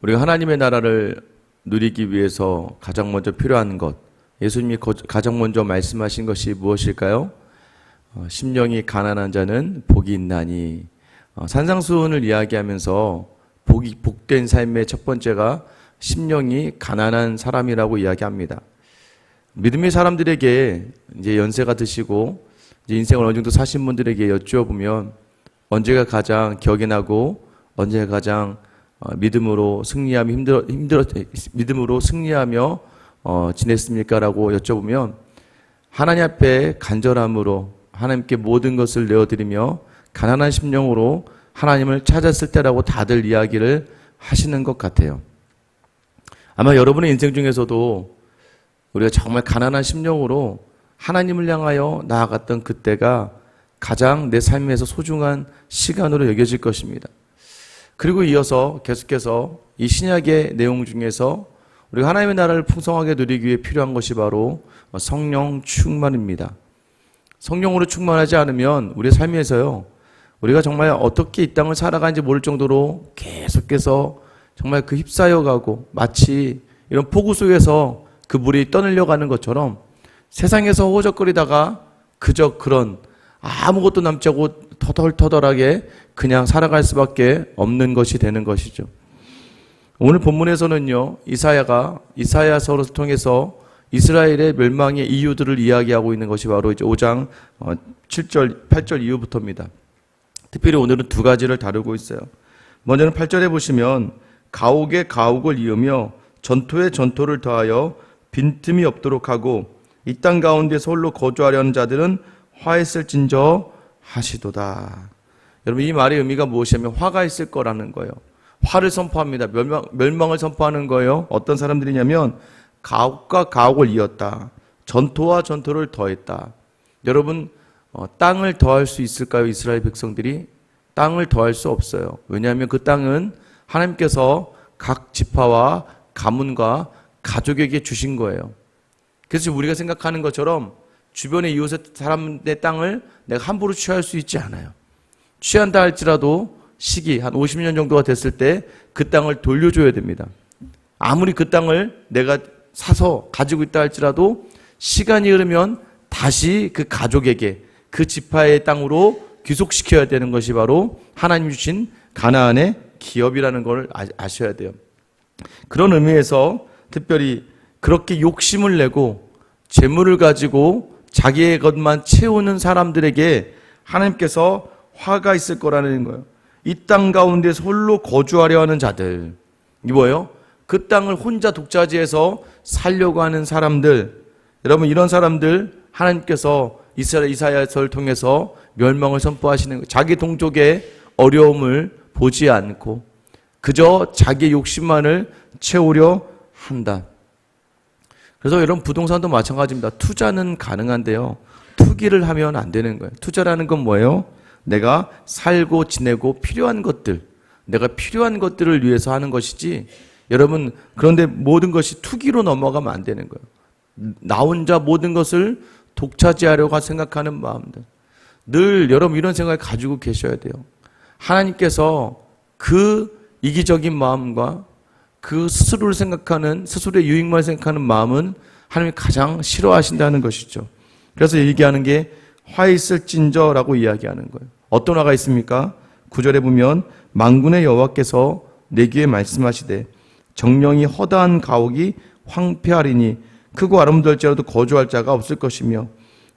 우리가 하나님의 나라를 누리기 위해서 가장 먼저 필요한 것, 예수님이 가장 먼저 말씀하신 것이 무엇일까요? 심령이 가난한 자는 복이 있나니. 산상수훈을 이야기하면서 복된 삶의 첫 번째가 심령이 가난한 사람이라고 이야기합니다. 믿음의 사람들에게 이제 연세가 드시고 이제 인생을 어느 정도 사신 분들에게 여쭈어보면 언제가 가장 기억이 나고 언제가 가장 믿음으로 승리하며 지냈습니까라고 여쭤보면 하나님 앞에 간절함으로 하나님께 모든 것을 내어드리며 가난한 심령으로 하나님을 찾았을 때라고 다들 이야기를 하시는 것 같아요. 아마 여러분의 인생 중에서도 우리가 정말 가난한 심령으로 하나님을 향하여 나아갔던 그때가 가장 내 삶에서 소중한 시간으로 여겨질 것입니다. 그리고 이어서 계속해서 이 신약의 내용 중에서 우리가 하나님의 나라를 풍성하게 누리기 위해 필요한 것이 바로 성령 충만입니다. 성령으로 충만하지 않으면 우리의 삶에서요, 우리가 정말 어떻게 이 땅을 살아가는지 모를 정도로 계속해서 정말 그 휩싸여가고 마치 이런 폭우 속에서 그 물이 떠내려가는 것처럼 세상에서 호적거리다가 그저 그런 아무것도 남지 않고 터덜터덜하게 그냥 살아갈 수밖에 없는 것이 되는 것이죠. 오늘 본문에서는요, 이사야서를 통해서 이스라엘의 멸망의 이유들을 이야기하고 있는 것이 바로 이제 5장 7절, 8절 이후부터입니다. 특별히 오늘은 두 가지를 다루고 있어요. 먼저는 8절에 보시면 가옥에 가옥을 이으며 전토에 전토를 더하여 빈틈이 없도록 하고 이 땅 가운데서 홀로 거주하려는 자들은 화했을진저 하시도다. 여러분, 이 말의 의미가 무엇이냐면 화가 있을 거라는 거예요. 화를 선포합니다. 멸망을 선포하는 거예요. 어떤 사람들이냐면 가옥과 가옥을 이었다. 전토와 전토를 더했다. 여러분, 땅을 더할 수 있을까요? 이스라엘 백성들이 땅을 더할 수 없어요. 왜냐하면 그 땅은 하나님께서 각 지파와 가문과 가족에게 주신 거예요. 그래서 우리가 생각하는 것처럼 주변의 이웃의 사람의 땅을 내가 함부로 취할 수 있지 않아요. 취한다 할지라도 시기 한 50년 정도가 됐을 때 그 땅을 돌려줘야 됩니다. 아무리 그 땅을 내가 사서 가지고 있다 할지라도 시간이 흐르면 다시 그 가족에게 그 지파의 땅으로 귀속시켜야 되는 것이 바로 하나님 주신 가나안의 기업이라는 걸 아셔야 돼요. 그런 의미에서 특별히 그렇게 욕심을 내고 재물을 가지고 자기의 것만 채우는 사람들에게 하나님께서 화가 있을 거라는 거예요. 이 땅 가운데서 홀로 거주하려 하는 자들, 이 뭐예요? 그 땅을 혼자 독차지해서 살려고 하는 사람들, 여러분, 이런 사람들 하나님께서 이사야서를 통해서 멸망을 선포하시는 거예요. 자기 동족의 어려움을 보지 않고 그저 자기의 욕심만을 채우려 한다. 그래서 여러분, 부동산도 마찬가지입니다. 투자는 가능한데요, 투기를 하면 안 되는 거예요. 투자라는 건 뭐예요? 내가 살고 지내고 필요한 것들, 내가 필요한 것들을 위해서 하는 것이지, 여러분, 그런데 모든 것이 투기로 넘어가면 안 되는 거예요. 나 혼자 모든 것을 독차지하려고 생각하는 마음들, 늘 여러분 이런 생각을 가지고 계셔야 돼요. 하나님께서 그 이기적인 마음과 그 스스로를 생각하는, 스스로의 유익만 생각하는 마음은 하나님이 가장 싫어하신다는 것이죠. 그래서 얘기하는 게 화 있을진저라고 이야기하는 거예요. 어떤 화가 있습니까? 9절에 보면 만군의 여호와께서 내 귀에 말씀하시되 정령이 허다한 가옥이 황폐하리니 크고 아름다울지라도 거주할 자가 없을 것이며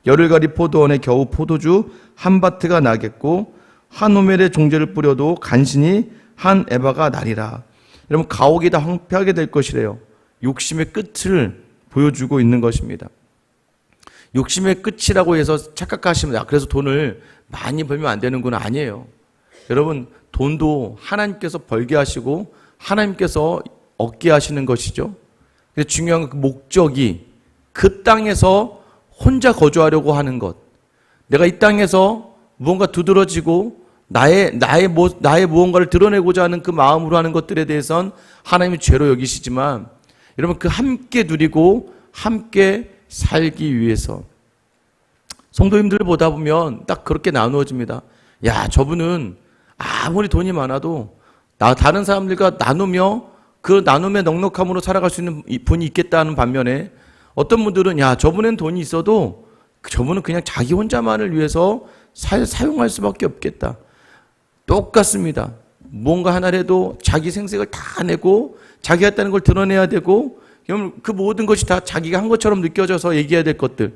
열흘가리 포도원에 겨우 포도주 한 바트가 나겠고 한 오멜의 종자를 뿌려도 간신히 한 에바가 나리라. 여러분, 가옥이 다 황폐하게 될 것이래요. 욕심의 끝을 보여주고 있는 것입니다. 욕심의 끝이라고 해서 착각하시면 그래서 돈을 많이 벌면 안 되는구나. 아니에요. 여러분, 돈도 하나님께서 벌게 하시고 하나님께서 얻게 하시는 것이죠. 근데 중요한 그 목적이 그 땅에서 혼자 거주하려고 하는 것, 내가 이 땅에서 무언가 두드러지고 나의 무언가를 드러내고자 하는 그 마음으로 하는 것들에 대해서는 하나님이 죄로 여기시지만, 여러분, 그 함께 누리고 함께 살기 위해서 성도님들 보다 보면 딱 그렇게 나누어집니다. 야, 저분은 아무리 돈이 많아도 다른 사람들과 나누며 그 나눔의 넉넉함으로 살아갈 수 있는 분이 있겠다는 반면에 어떤 분들은 야, 저분은 돈이 있어도 저분은 그냥 자기 혼자만을 위해서 사용할 수밖에 없겠다. 똑같습니다. 뭔가 하나라도 자기 생색을 다 내고 자기가 했다는 걸 드러내야 되고 그러면 그 모든 것이 다 자기가 한 것처럼 느껴져서 얘기해야 될 것들.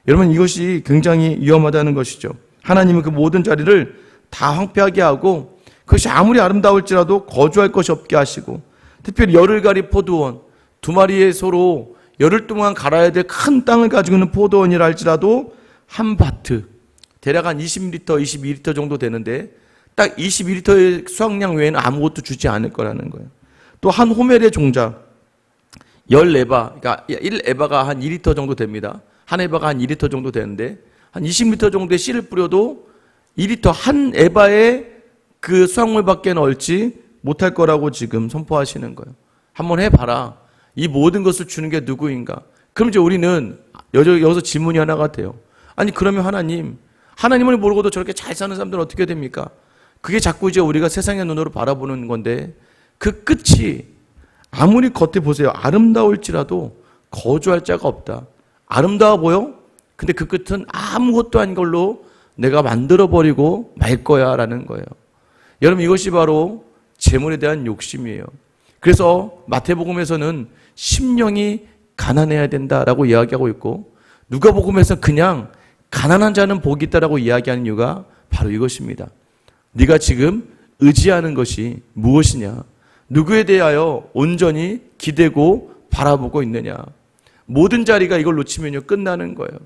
여러분 이것이 굉장히 위험하다는 것이죠. 하나님은 그 모든 자리를 다 황폐하게 하고 그것이 아무리 아름다울지라도 거주할 것이 없게 하시고 특별히 열을 가리 포도원 2마리의 소로 열흘 동안 갈아야 될 큰 땅을 가지고 있는 포도원이라 할지라도 한 바트 대략 한 20리터, 22리터 정도 되는데 딱 22리터의 수확량 외에는 아무것도 주지 않을 거라는 거예요. 또 한 호멜의 종자 14바, 그러니까 1에바가 한 2리터 정도 됩니다. 한 에바가 한 2리터 정도 되는데 한 20리터 정도의 씨를 뿌려도 2리터 한 에바의 그 수확물밖에 얻지 못할 거라고 지금 선포하시는 거예요. 한번 해봐라. 이 모든 것을 주는 게 누구인가? 그럼 이제 우리는 여기서 질문이 하나가 돼요. 아니 그러면 하나님을 모르고도 저렇게 잘 사는 사람들은 어떻게 됩니까? 그게 자꾸 이제 우리가 세상의 눈으로 바라보는 건데 그 끝이 아무리 겉에 보세요. 아름다울지라도 거주할 자가 없다. 아름다워 보여? 근데 그 끝은 아무것도 아닌 걸로 내가 만들어버리고 말 거야 라는 거예요. 여러분 이것이 바로 재물에 대한 욕심이에요. 그래서 마태복음에서는 심령이 가난해야 된다라고 이야기하고 있고 누가복음에서는 그냥 가난한 자는 복이 있다라고 이야기하는 이유가 바로 이것입니다. 네가 지금 의지하는 것이 무엇이냐? 누구에 대하여 온전히 기대고 바라보고 있느냐? 모든 자리가 이걸 놓치면요 끝나는 거예요.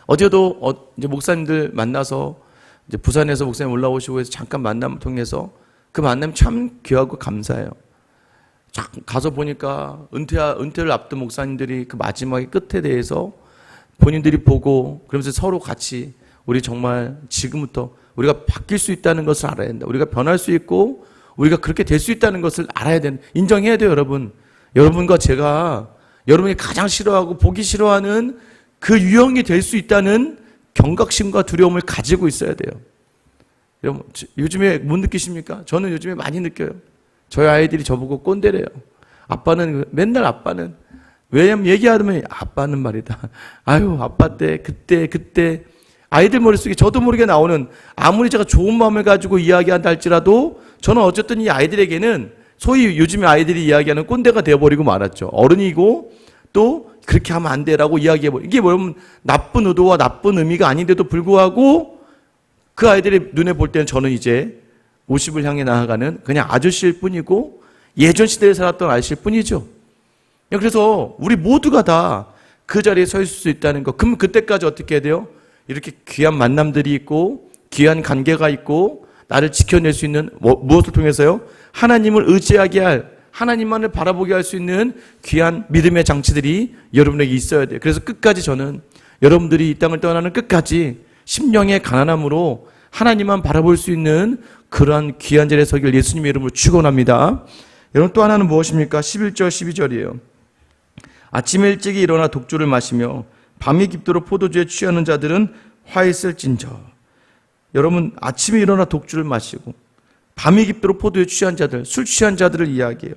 어제도 이제 목사님들 만나서 이제 부산에서 목사님 올라오시고 해서 잠깐 만남을 통해서 그 만남 참 귀하고 감사해요. 가서 보니까 은퇴를 앞둔 목사님들이 그 마지막의 끝에 대해서 본인들이 보고 그러면서 서로 같이 우리 정말 지금부터 우리가 바뀔 수 있다는 것을 알아야 된다. 우리가 변할 수 있고 우리가 그렇게 될 수 있다는 것을 알아야 된다. 인정해야 돼요, 여러분. 여러분과 제가 여러분이 가장 싫어하고 보기 싫어하는 그 유형이 될 수 있다는 경각심과 두려움을 가지고 있어야 돼요. 여러분, 요즘에 못 느끼십니까? 저는 요즘에 많이 느껴요. 저희 아이들이 저보고 꼰대래요. 아빠는 맨날 아빠는 왜냐면 얘기하면 아빠는 말이다. 아유 아빠 때 그때 아이들 머릿속에 저도 모르게 나오는 아무리 제가 좋은 마음을 가지고 이야기한다 할지라도 저는 어쨌든 이 아이들에게는 소위 요즘에 아이들이 이야기하는 꼰대가 되어버리고 말았죠. 어른이고 또 그렇게 하면 안 돼라고 이야기해버려. 이게 뭐냐면 나쁜 의도와 나쁜 의미가 아닌데도 불구하고 그 아이들의 눈에 볼 때는 저는 이제 50을 향해 나아가는 그냥 아저씨일 뿐이고 예전 시대에 살았던 아저씨일 뿐이죠. 그래서 우리 모두가 다 그 자리에 서 있을 수 있다는 것. 그럼 그때까지 어떻게 해야 돼요? 이렇게 귀한 만남들이 있고 귀한 관계가 있고 나를 지켜낼 수 있는 무엇을 통해서요? 하나님을 의지하게 할 하나님만을 바라보게 할 수 있는 귀한 믿음의 장치들이 여러분에게 있어야 돼요. 그래서 끝까지 저는 여러분들이 이 땅을 떠나는 끝까지 심령의 가난함으로 하나님만 바라볼 수 있는 그러한 귀한 자리에 서길 예수님의 이름으로 축원합니다. 여러분 또 하나는 무엇입니까? 11절 12절이에요. 아침에 일찍이 일어나 독주를 마시며 밤이 깊도록 포도주에 취하는 자들은 화 있을진저. 여러분 아침에 일어나 독주를 마시고 밤이 깊도록 포도에 취한 자들, 술 취한 자들을 이야기해요.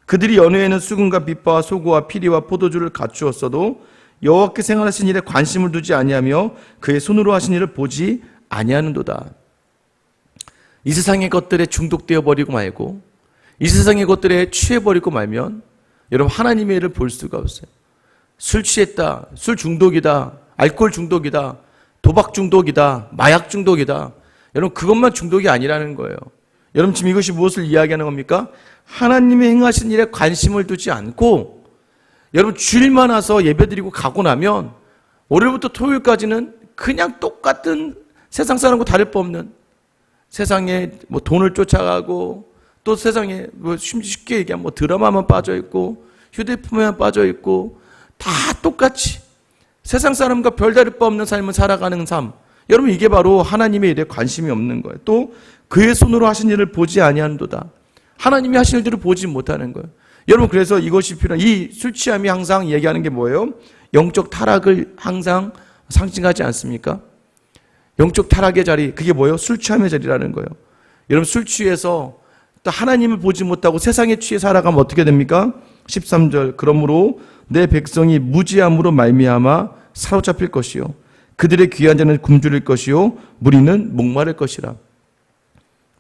그들이 연회에는 수금과 빗바와 소고와 피리와 포도주를 갖추었어도 여호와께 생활하신 일에 관심을 두지 아니하며 그의 손으로 하신 일을 보지 아니하는도다. 이 세상의 것들에 중독되어 버리고 말고 이 세상의 것들에 취해버리고 말면 여러분 하나님의 일을 볼 수가 없어요. 술 취했다, 술 중독이다, 알코올 중독이다, 도박 중독이다, 마약 중독이다. 여러분 그것만 중독이 아니라는 거예요. 여러분 지금 이것이 무엇을 이야기하는 겁니까? 하나님의 행하신 일에 관심을 두지 않고 여러분 주일만 와서 예배드리고 가고 나면 월요일부터 토요일까지는 그냥 똑같은 세상 사람과 다를 바 없는 세상에 뭐 돈을 쫓아가고 또 세상에 뭐 쉽게 얘기하면 뭐 드라마만 빠져 있고 휴대폰에만 빠져 있고 다 똑같이 세상 사람과 별다를 바 없는 삶을 살아가는 삶. 여러분 이게 바로 하나님의 일에 관심이 없는 거예요. 또 그의 손으로 하신 일을 보지 아니하는도다. 하나님이 하신 일들을 보지 못하는 거예요. 여러분 그래서 이것이 필요한 이 술 취함이 항상 얘기하는 게 뭐예요? 영적 타락을 항상 상징하지 않습니까? 영적 타락의 자리 그게 뭐예요? 술 취함의 자리라는 거예요. 여러분 술 취해서 또 하나님을 보지 못하고 세상에 취해 살아가면 어떻게 됩니까? 13절 그러므로 내 백성이 무지함으로 말미암아 사로잡힐 것이요 그들의 귀한 자는 굶주릴 것이요 무리는 목마를 것이라.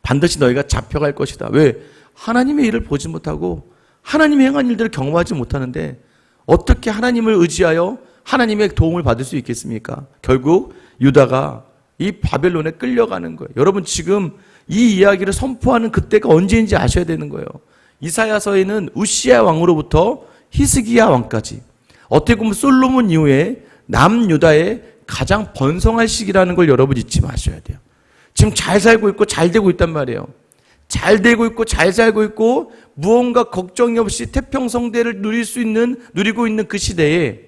반드시 너희가 잡혀갈 것이다. 왜? 하나님의 일을 보지 못하고 하나님의 행한 일들을 경험하지 못하는데 어떻게 하나님을 의지하여 하나님의 도움을 받을 수 있겠습니까? 결국 유다가 이 바벨론에 끌려가는 거예요. 여러분 지금 이 이야기를 선포하는 그때가 언제인지 아셔야 되는 거예요. 이사야서에는 우시야 왕으로부터 히스기야 왕까지 어떻게 보면 솔로몬 이후에 남유다의 가장 번성할 시기라는 걸 여러분 잊지 마셔야 돼요. 지금 잘 살고 있고 잘 되고 있단 말이에요. 잘 되고 있고 잘 살고 있고 무언가 걱정이 없이 태평성대를 누리고 있는 그 시대에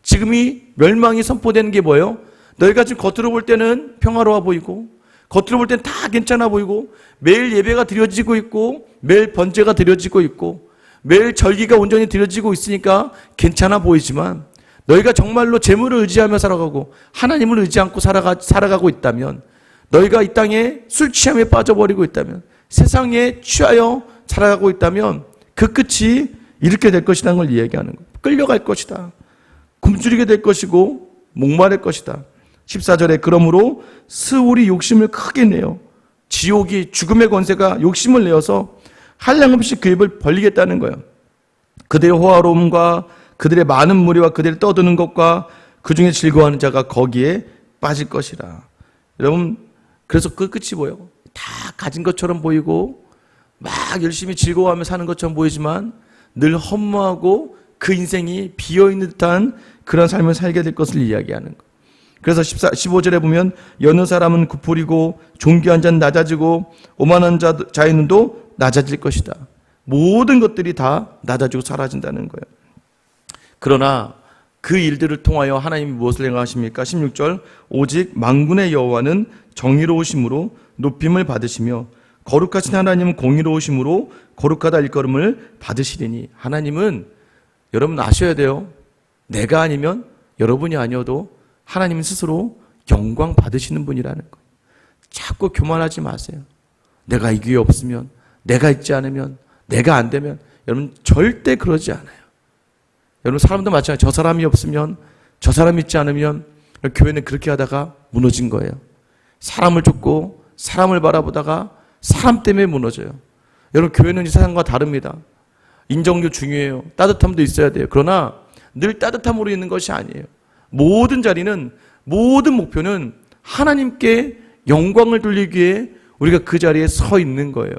지금 이 멸망이 선포되는 게 뭐예요? 너희가 지금 겉으로 볼 때는 평화로워 보이고 겉으로 볼 때는 다 괜찮아 보이고 매일 예배가 드려지고 있고 매일 번제가 드려지고 있고 매일 절기가 온전히 드려지고 있으니까 괜찮아 보이지만 너희가 정말로 재물을 의지하며 살아가고 하나님을 의지 않고 살아가고 있다면 너희가 이 땅에 술 취함에 빠져버리고 있다면 세상에 취하여 살아가고 있다면 그 끝이 이렇게 될 것이라는 걸 이야기하는 거예요. 끌려갈 것이다. 굶주리게 될 것이고 목마를 것이다. 14절에 그러므로 스울이 욕심을 크게 내요. 지옥이 죽음의 권세가 욕심을 내어서 한량없이 그 입을 벌리겠다는 거예요. 그들의 호화로움과 그들의 많은 무리와 그들의 떠드는 것과 그 중에 즐거워하는 자가 거기에 빠질 것이라. 여러분 그래서 그 끝이 뭐예요? 다 가진 것처럼 보이고 막 열심히 즐거워하며 사는 것처럼 보이지만 늘 허무하고 그 인생이 비어있는 듯한 그런 삶을 살게 될 것을 이야기하는 거예요. 그래서 15절에 보면 여느 사람은 구풀이고 존귀한 자는 낮아지고 오만한 자의 눈도 낮아질 것이다. 모든 것들이 다 낮아지고 사라진다는 거예요. 그러나 그 일들을 통하여 하나님이 무엇을 행하십니까? 16절 오직 만군의 여호와는 정의로우심으로 높임을 받으시며 거룩하신 하나님은 공의로우심으로 거룩하다 일컬음을 받으시리니. 하나님은 여러분 아셔야 돼요. 내가 아니면 여러분이 아니어도 하나님은 스스로 영광 받으시는 분이라는 거예요. 자꾸 교만하지 마세요. 내가 이 기회 없으면, 내가 있지 않으면, 내가 안 되면. 여러분 절대 그러지 않아요. 여러분 사람도 마찬가지예요. 저 사람이 없으면, 저 사람이 있지 않으면. 교회는 그렇게 하다가 무너진 거예요. 사람을 쫓고 사람을 바라보다가 사람 때문에 무너져요. 여러분 교회는 이 세상과 다릅니다. 인정도 중요해요. 따뜻함도 있어야 돼요. 그러나 늘 따뜻함으로 있는 것이 아니에요. 모든 자리는, 모든 목표는 하나님께 영광을 돌리기 위해 우리가 그 자리에 서 있는 거예요.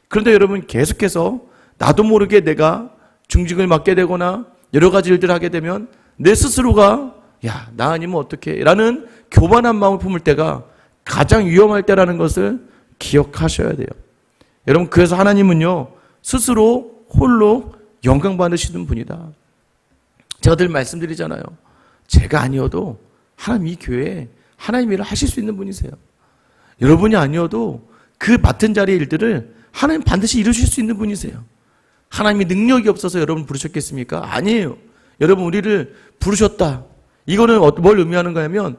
그런데 여러분 계속해서 나도 모르게 내가 중직을 맡게 되거나 여러 가지 일들을 하게 되면 내 스스로가 야, 나 아니면 어떡해 라는 교만한 마음을 품을 때가 가장 위험할 때라는 것을 기억하셔야 돼요. 여러분 그래서 하나님은요 스스로 홀로 영광 받으시는 분이다. 제가 늘 말씀드리잖아요. 제가 아니어도 하나님 이 교회에 하나님 일을 하실 수 있는 분이세요. 여러분이 아니어도 그 맡은 자리의 일들을 하나님 반드시 이루실 수 있는 분이세요. 하나님이 능력이 없어서 여러분 부르셨겠습니까? 아니에요. 여러분 우리를 부르셨다. 이거는 뭘 의미하는가 하면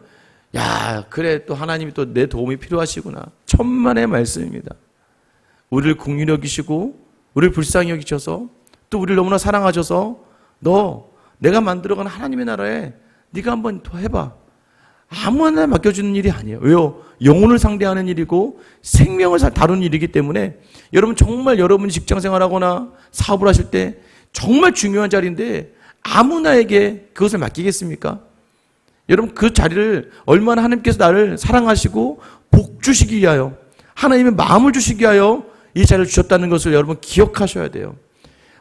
야 그래 또 하나님이 또 내 도움이 필요하시구나. 천만의 말씀입니다. 우리를 긍휼히 여기시고 우리를 불쌍히 여기셔서 또 우리를 너무나 사랑하셔서 너 내가 만들어간 하나님의 나라에 네가 한번 더 해봐. 아무나 맡겨주는 일이 아니에요. 왜요? 영혼을 상대하는 일이고 생명을 다루는 일이기 때문에 여러분 정말 여러분이 직장생활하거나 사업을 하실 때 정말 중요한 자리인데 아무나에게 그것을 맡기겠습니까? 여러분 그 자리를 얼마나 하나님께서 나를 사랑하시고 복 주시기 위하여 하나님의 마음을 주시기 위하여 이 자리를 주셨다는 것을 여러분 기억하셔야 돼요.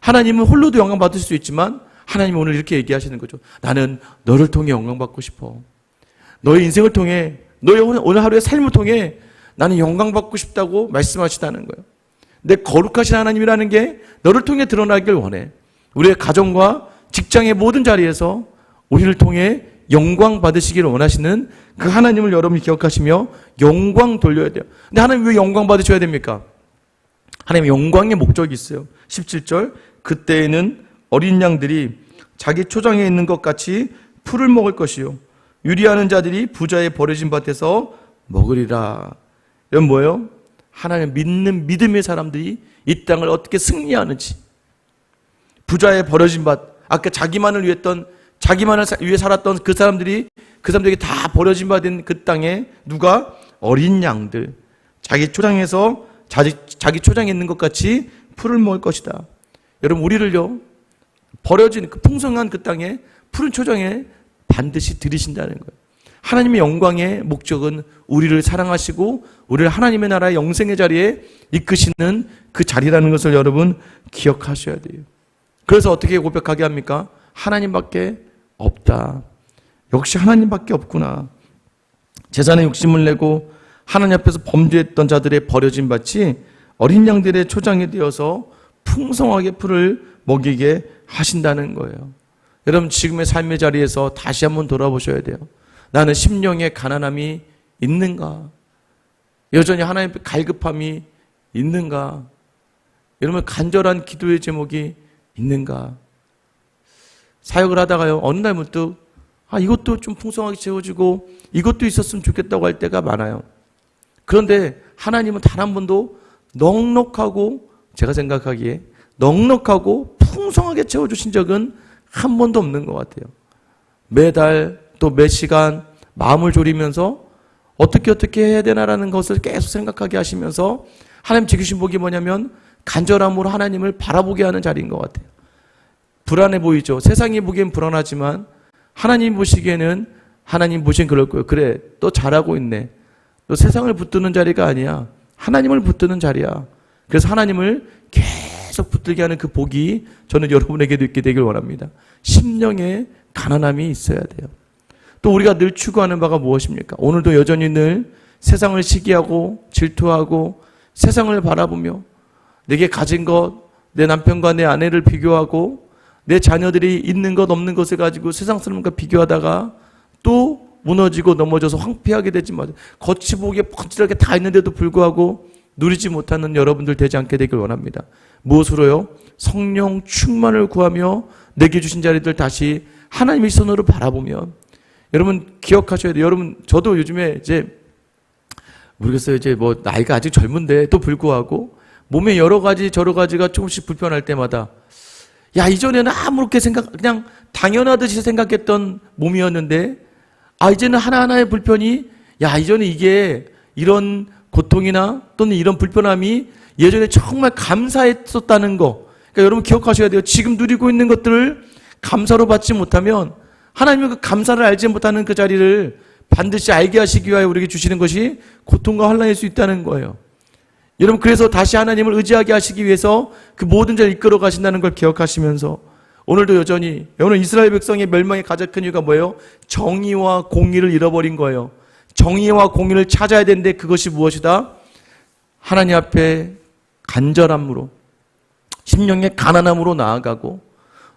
하나님은 홀로도 영광 받을 수 있지만 하나님은 오늘 이렇게 얘기하시는 거죠. 나는 너를 통해 영광 받고 싶어. 너의 인생을 통해 너의 오늘 하루의 삶을 통해 나는 영광 받고 싶다고 말씀하시다는 거예요. 내 거룩하신 하나님이라는 게 너를 통해 드러나길 원해. 우리의 가정과 직장의 모든 자리에서 우리를 통해 영광 받으시기를 원하시는 그 하나님을 여러분이 기억하시며 영광 돌려야 돼요. 근데 하나님 왜 영광 받으셔야 됩니까? 하나님 영광의 목적이 있어요. 17절 그때에는 어린 양들이 자기 초장에 있는 것 같이 풀을 먹을 것이요 유리하는 자들이 부자의 버려진 밭에서 먹으리라. 이건 뭐예요? 하나님 믿는 믿음의 사람들이 이 땅을 어떻게 승리하는지, 부자의 버려진 밭, 아까 자기만을 위해 살았던 그 사람들에게 다 버려진 바 된 그 땅에 누가 어린 양들, 자기 초장에서 자기 초장에 있는 것 같이 풀을 먹을 것이다. 여러분, 우리를요, 버려진 그 풍성한 그 땅에 푸른 초장에 반드시 들이신다는 거예요. 하나님의 영광의 목적은 우리를 사랑하시고 우리를 하나님의 나라의 영생의 자리에 이끄시는 그 자리라는 것을 여러분 기억하셔야 돼요. 그래서 어떻게 고백하게 합니까? 하나님밖에 없다. 역시 하나님밖에 없구나. 재산에 욕심을 내고 하나님 앞에서 범죄했던 자들의 버려진 밭이 어린 양들의 초장이 되어서 풍성하게 풀을 먹이게 하신다는 거예요. 여러분, 지금의 삶의 자리에서 다시 한번 돌아보셔야 돼요. 나는 심령의 가난함이 있는가? 여전히 하나님 앞에 갈급함이 있는가? 여러분, 간절한 기도의 제목이 있는가? 사역을 하다가요, 어느 날 문득 이것도 좀 풍성하게 채워지고 이것도 있었으면 좋겠다고 할 때가 많아요. 그런데 하나님은 단 한 번도 넉넉하고, 제가 생각하기에 넉넉하고 풍성하게 채워주신 적은 한 번도 없는 것 같아요. 매달 또 매 시간 마음을 졸이면서 어떻게 해야 되나라는 것을 계속 생각하게 하시면서 하나님 주신 복이 뭐냐면 간절함으로 하나님을 바라보게 하는 자리인 것 같아요. 불안해 보이죠? 세상이 보기엔 불안하지만 하나님 보시기에는, 하나님 보시기엔 그럴 거예요. 그래, 또 잘하고 있네. 너 세상을 붙드는 자리가 아니야. 하나님을 붙드는 자리야. 그래서 하나님을 계속 붙들게 하는 그 복이 저는 여러분에게도 있게 되길 원합니다. 심령에 가난함이 있어야 돼요. 또 우리가 늘 추구하는 바가 무엇입니까? 오늘도 여전히 늘 세상을 시기하고 질투하고 세상을 바라보며 내게 가진 것, 내 남편과 내 아내를 비교하고 내 자녀들이 있는 것 없는 것을 가지고 세상 사람과 비교하다가 또 무너지고 넘어져서 황폐하게 되지만 겉이 보기에 펀칠하게 다 있는데도 불구하고 누리지 못하는 여러분들 되지 않게 되길 원합니다. 무엇으로요? 성령 충만을 구하며 내게 주신 자리들 다시 하나님의 손으로 바라보면, 여러분 기억하셔야 돼요. 여러분, 저도 요즘에 모르겠어요. 나이가 아직 젊은데 또 불구하고 몸에 여러 가지 저러 가지가 조금씩 불편할 때마다, 이전에는 아무렇게 그냥 당연하듯이 생각했던 몸이었는데, 이제는 하나하나의 불편이, 이전에 이게 이런 고통이나 또는 이런 불편함이 예전에 정말 감사했었다는 거. 그러니까 여러분 기억하셔야 돼요. 지금 누리고 있는 것들을 감사로 받지 못하면 하나님의 그 감사를 알지 못하는 그 자리를 반드시 알게 하시기 위하여 우리에게 주시는 것이 고통과 환난일 수 있다는 거예요. 여러분, 그래서 다시 하나님을 의지하게 하시기 위해서 그 모든 자를 이끌어 가신다는 걸 기억하시면서, 오늘도 여전히, 여러분, 이스라엘 백성의 멸망의 가장 큰 이유가 뭐예요? 정의와 공의를 잃어버린 거예요. 정의와 공의를 찾아야 되는데 그것이 무엇이다? 하나님 앞에 간절함으로, 심령의 가난함으로 나아가고,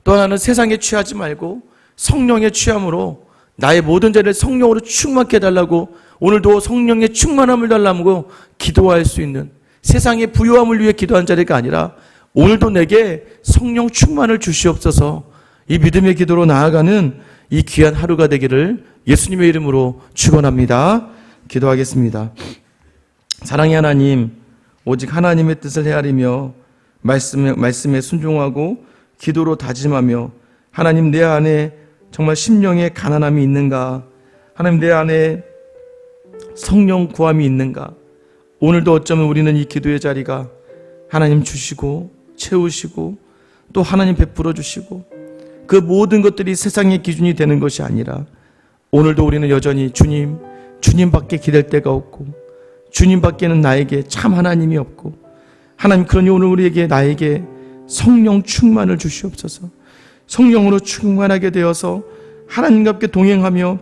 또 하나는 세상에 취하지 말고 성령에 취함으로 나의 모든 자를 성령으로 충만케 해달라고, 오늘도 성령의 충만함을 달라고 기도할 수 있는, 세상의 부요함을 위해 기도한 자리가 아니라 오늘도 내게 성령 충만을 주시옵소서, 이 믿음의 기도로 나아가는 이 귀한 하루가 되기를 예수님의 이름으로 축원합니다. 기도하겠습니다. 사랑의 하나님, 오직 하나님의 뜻을 헤아리며 말씀에 순종하고 기도로 다짐하며, 하나님, 내 안에 정말 심령의 가난함이 있는가? 하나님, 내 안에 성령 구함이 있는가? 오늘도 어쩌면 우리는 이 기도의 자리가 하나님 주시고 채우시고 또 하나님 베풀어 주시고 그 모든 것들이 세상의 기준이 되는 것이 아니라, 오늘도 우리는 여전히 주님밖에 기댈 데가 없고 주님밖에는 나에게 참 하나님이 없고, 하나님, 그러니 오늘 나에게 성령 충만을 주시옵소서. 성령으로 충만하게 되어서 하나님과 함께 동행하며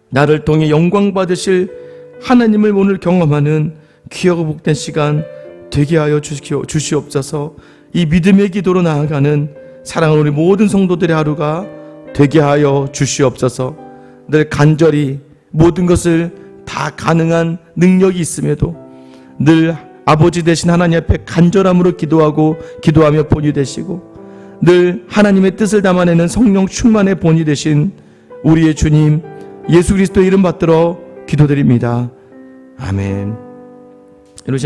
나를 통해 영광 받으실 하나님을 오늘 경험하는 귀하고 복된 시간 되게 하여 주시옵소서. 이 믿음의 기도로 나아가는 사랑하는 우리 모든 성도들의 하루가 되게 하여 주시옵소서. 늘 간절히 모든 것을 다 가능한 능력이 있음에도 늘 아버지 되신 하나님 앞에 간절함으로 기도하며 본이 되시고, 늘 하나님의 뜻을 담아내는 성령 충만의 본이 되신 우리의 주님 예수 그리스도의 이름 받들어 기도드립니다. 아멘.